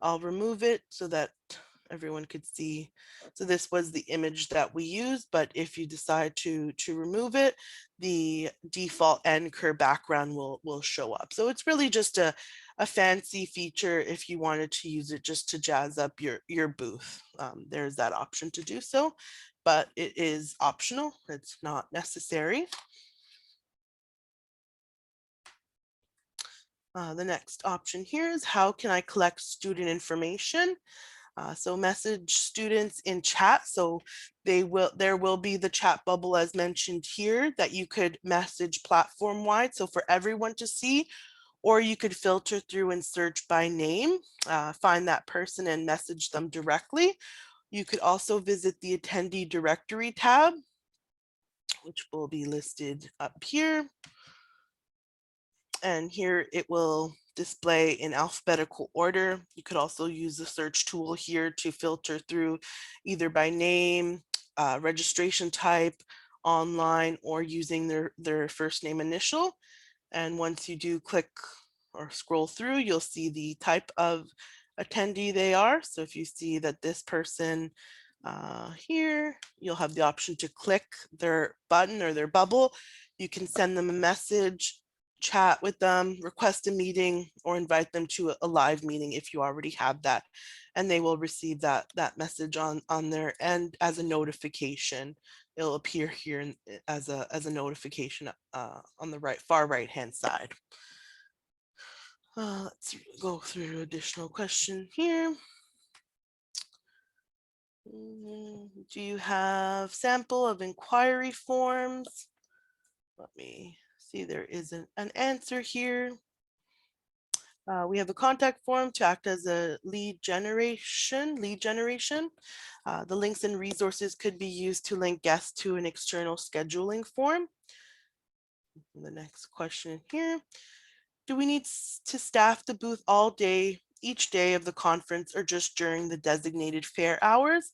I'll remove it so that everyone could see. So this was the image that we used, but if you decide to remove it, the default NCUR background will show up. So it's really just a fancy feature if you wanted to use it just to jazz up your booth. There's that option to do so, but it is optional. It's not necessary. The next option here is, how can I collect student information? So message students in chat. So there will be the chat bubble as mentioned here that you could message platform wide, so for everyone to see, or you could filter through and search by name, find that person and message them directly. You could also visit the attendee directory tab, which will be listed up here. And here it will display in alphabetical order. You could also use the search tool here to filter through either by name, registration type, online, or using their first name initial. And once you do click or scroll through, you'll see the type of attendee they are. So if you see that this person here, you'll have the option to click their button or their bubble. You can send them a message, chat with them, request a meeting, or invite them to a live meeting if you already have that, and they will receive that message on their end as a notification. It'll appear here as a notification on the far right hand side. Let's go through additional question here. Do you have sample of inquiry forms? Let me see, there isn't an answer here. We have a contact form to act as a lead generation. The links and resources could be used to link guests to an external scheduling form. The next question here. Do we need to staff the booth all day, each day of the conference, or just during the designated fair hours?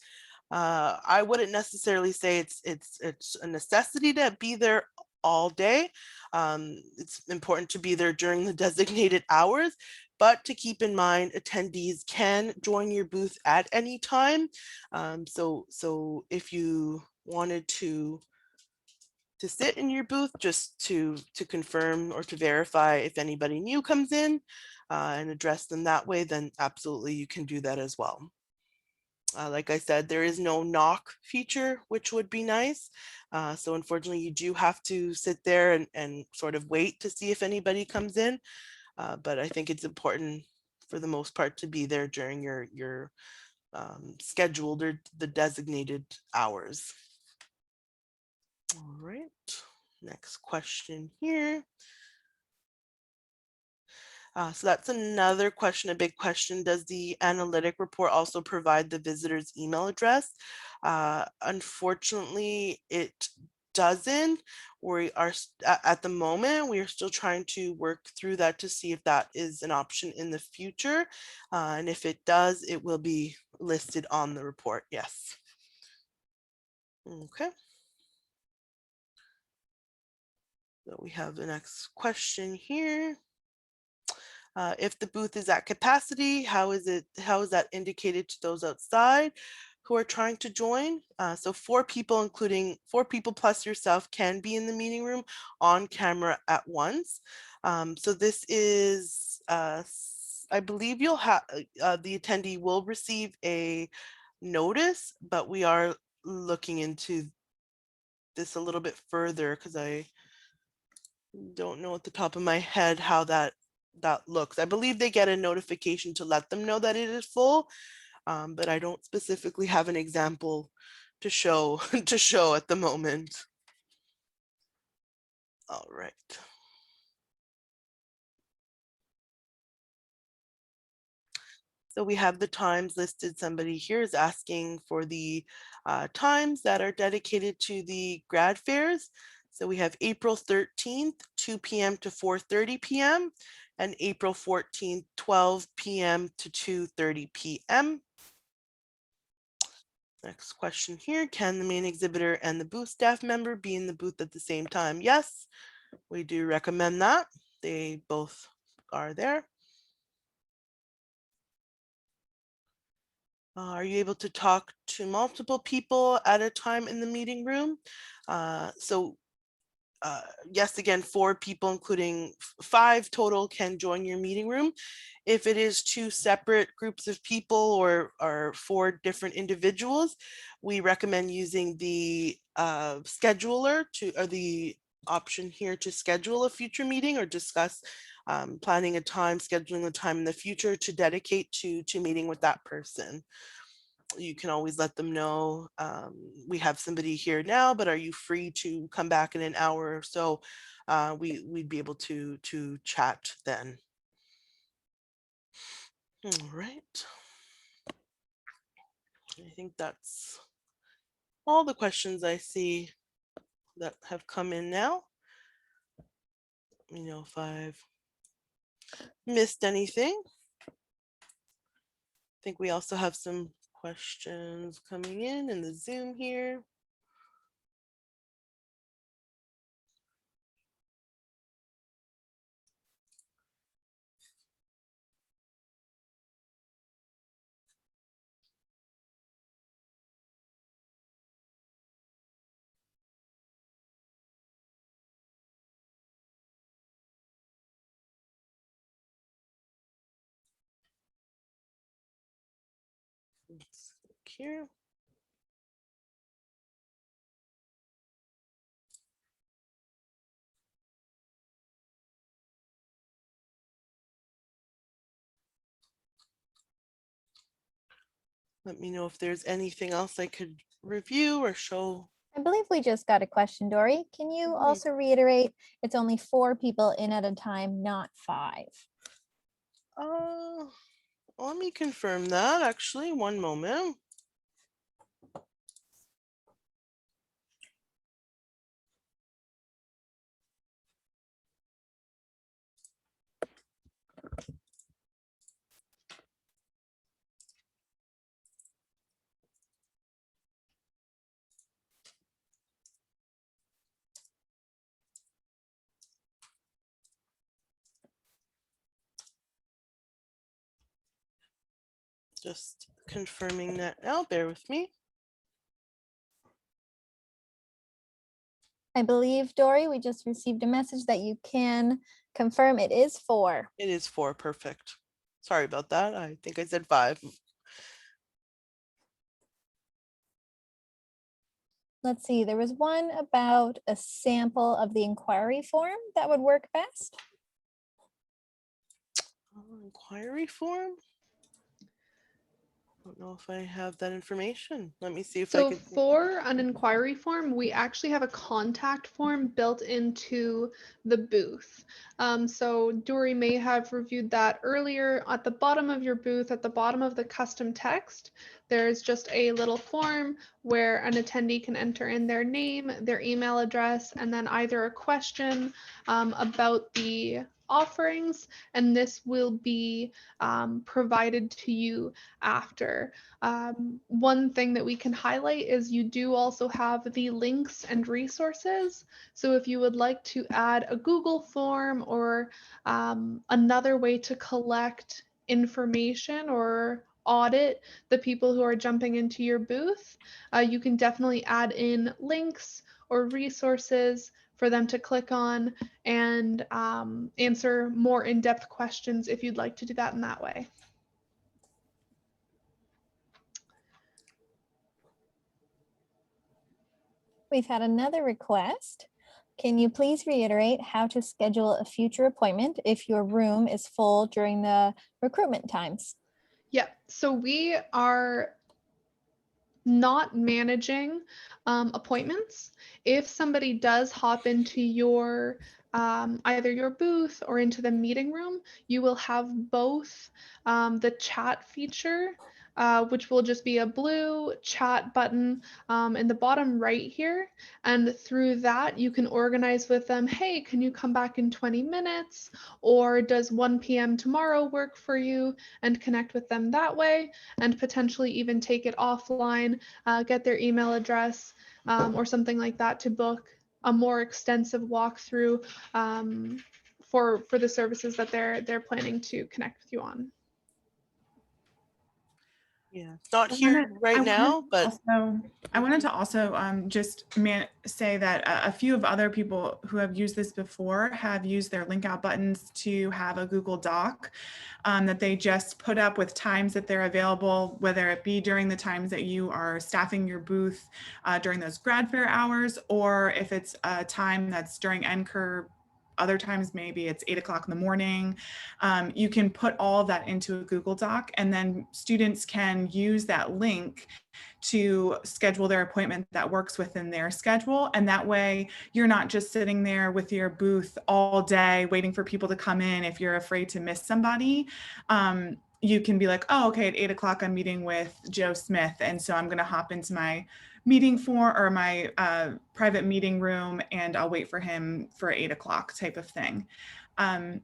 I wouldn't necessarily say it's a necessity to be there all day. It's important to be there during the designated hours, but to keep in mind, attendees can join your booth at any time. So if you wanted to sit in your booth just to confirm or to verify if anybody new comes in and address them that way, then absolutely you can do that as well. Like I said, there is no knock feature, which would be nice. So unfortunately, you do have to sit there and sort of wait to see if anybody comes in. But I think it's important for the most part to be there during your scheduled or the designated hours. All right, next question here. So that's another question, a big question. Does the analytic report also provide the visitor's email address? Unfortunately, it doesn't. We are at the moment, we are still trying to work through that to see if that is an option in the future. And if it does, it will be listed on the report. Yes. Okay. So we have the next question here. If the booth is at capacity, how is that indicated to those outside who are trying to join? So 4 people, including 4 people plus yourself, can be in the meeting room on camera at once. So this is, I believe you'll have, the attendee will receive a notice, but we are looking into this a little bit further because I don't know at the top of my head how that looks. I believe they get a notification to let them know that it is full, but I don't specifically have an example to show to show at the moment. All right. So we have the times listed. Somebody here is asking for the times that are dedicated to the grad fairs. So we have April 13th, 2 p.m. to 4:30 p.m. and April 14th, 12 p.m. to 2:30 p.m. Next question here. Can the main exhibitor and the booth staff member be in the booth at the same time? Yes, we do recommend that. They both are there. Are you able to talk to multiple people at a time in the meeting room? Yes, again, 4 people, including 5 total, can join your meeting room. If it is 2 separate groups of people or 4 different individuals, we recommend using the scheduler or the option here to schedule a future meeting or discuss planning a time, scheduling a time in the future to dedicate to meeting with that person. You can always let them know, we have somebody here now, but are you free to come back in an hour or so? We'd be able to chat then. All right. I think that's all the questions I see that have come in now. Let me know if I've missed anything. I think we also have some questions coming in the Zoom here. Let's look here. Let me know if there's anything else I could review or show I believe we just got a question, Dory. Can you also reiterate it's only 4 people in at a time, not 5? Uh, Let me confirm that actually. One moment. Just confirming that now. Bear with me. I believe, Dory, we just received a message that you can confirm it is 4. It is 4. Perfect. Sorry about that. I think I said 5. Let's see, there was one about a sample of the inquiry form that would work best. Inquiry form? I don't know if I have that information. Let me see if I So can. for an inquiry form, we actually have a contact form built into the booth. So Dory may have reviewed that earlier. At the bottom of your booth, at the bottom of the custom text, there's just a little form where an attendee can enter in their name, their email address, and then either a question about the offerings, and this will be provided to you after. One thing that we can highlight is you do also have the links and resources. So if you would like to add a Google form or another way to collect information or audit the people who are jumping into your booth, you can definitely add in links or resources for them to click on and answer more in-depth questions if you'd like to do that in that way. We've had another request. Can you please reiterate how to schedule a future appointment if your room is full during the recruitment times? Yeah, so we are not managing appointments. If somebody does hop into your either your booth or into the meeting room, you will have both the chat feature, which will just be a blue chat button in the bottom right here. And through that, you can organize with them, hey, can you come back in 20 minutes? Or does 1 p.m. tomorrow work for you? And connect with them that way, and potentially even take it offline, get their email address or something like that to book a more extensive walkthrough for the services that they're planning to connect with you on. Yeah, not I here wanted- I right wanted now, to but also, I wanted to also just say that a few of other people who have used this before have used their link out buttons to have a Google Doc that they just put up with times that they're available, whether it be during the times that you are staffing your booth during those grad fair hours, or if it's a time that's during NCUR. Other times, maybe it's 8 o'clock in the morning. You can put all of that into a Google Doc, and then students can use that link to schedule their appointment that works within their schedule. And that way you're not just sitting there with your booth all day waiting for people to come in if you're afraid to miss somebody. You can be like, oh, okay, at 8 o'clock I'm meeting with Joe Smith, and so I'm going to hop into my my private meeting room, and I'll wait for him for 8 o'clock type of thing. And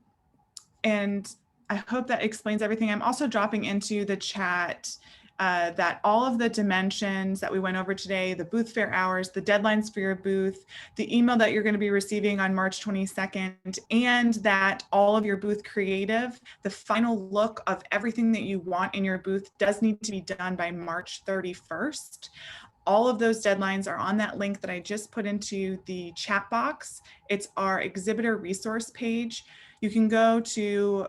I hope that explains everything. I'm also dropping into the chat that all of the dimensions that we went over today, the booth fair hours, the deadlines for your booth, the email that you're going to be receiving on March 22nd, and that all of your booth creative, the final look of everything that you want in your booth does need to be done by March 31st. All of those deadlines are on that link that I just put into the chat box. It's our exhibitor resource page. You can go to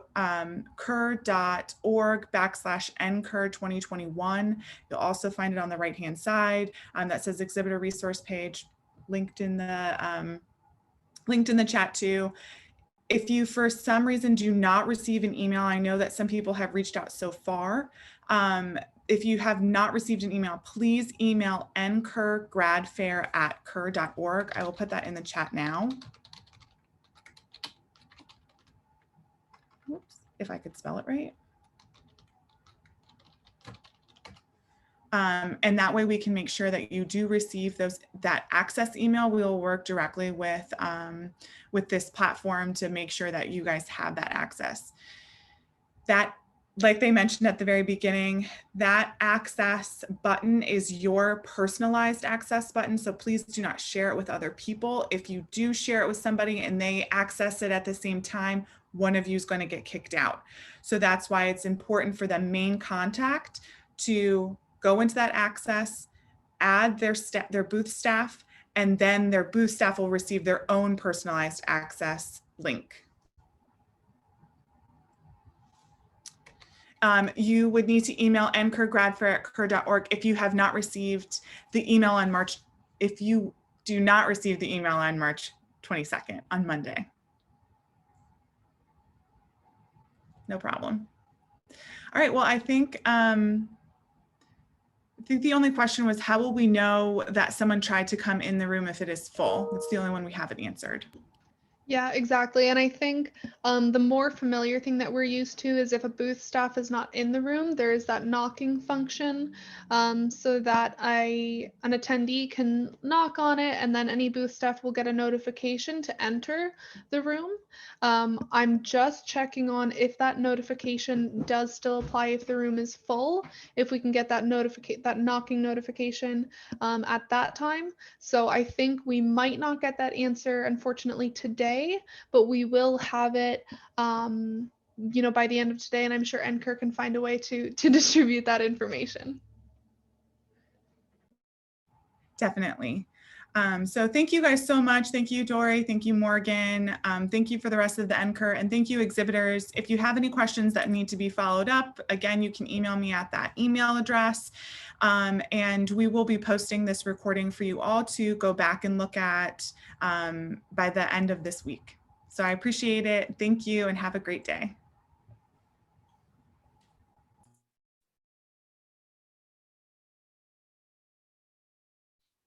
cur.org/NCUR2021. You'll also find it on the right-hand side that says exhibitor resource page, linked in the chat too. If you, for some reason, do not receive an email, I know that some people have reached out so far. If you have not received an email, please email ncurgradfair@cur.org. I will put that in the chat now. Oops, if I could spell it right. And that way we can make sure that you do receive that access email. We will work directly with this platform to make sure that you guys have that access. That, like they mentioned at the very beginning, that access button is your personalized access button. So please do not share it with other people. If you do share it with somebody and they access it at the same time, one of you is going to get kicked out. So that's why it's important for the main contact to go into that access, add their booth staff, and then their booth staff will receive their own personalized access link. You would need to email ncurgradfair@cur.org if you have not received the email on March, if you do not receive the email on March 22nd, on Monday. No problem. All right, well, I think the only question was, how will we know that someone tried to come in the room if it is full? That's the only one we haven't answered. Yeah, exactly. And I think the more familiar thing that we're used to is if a booth staff is not in the room, there is that knocking function so that an attendee can knock on it, and then any booth staff will get a notification to enter the room. I'm just checking on if that notification does still apply if the room is full, if we can get that knocking notification at that time. So I think we might not get that answer, unfortunately, today, but we will have it by the end of today, and I'm sure NCUR can find a way to distribute that information. Definitely. So thank you guys so much. Thank you, Dory. Thank you, Morgan. Thank you for the rest of the NCUR, and thank you, exhibitors. If you have any questions that need to be followed up, again, you can email me at that email address. And we will be posting this recording for you all to go back and look at by the end of this week. So I appreciate it. Thank you and have a great day.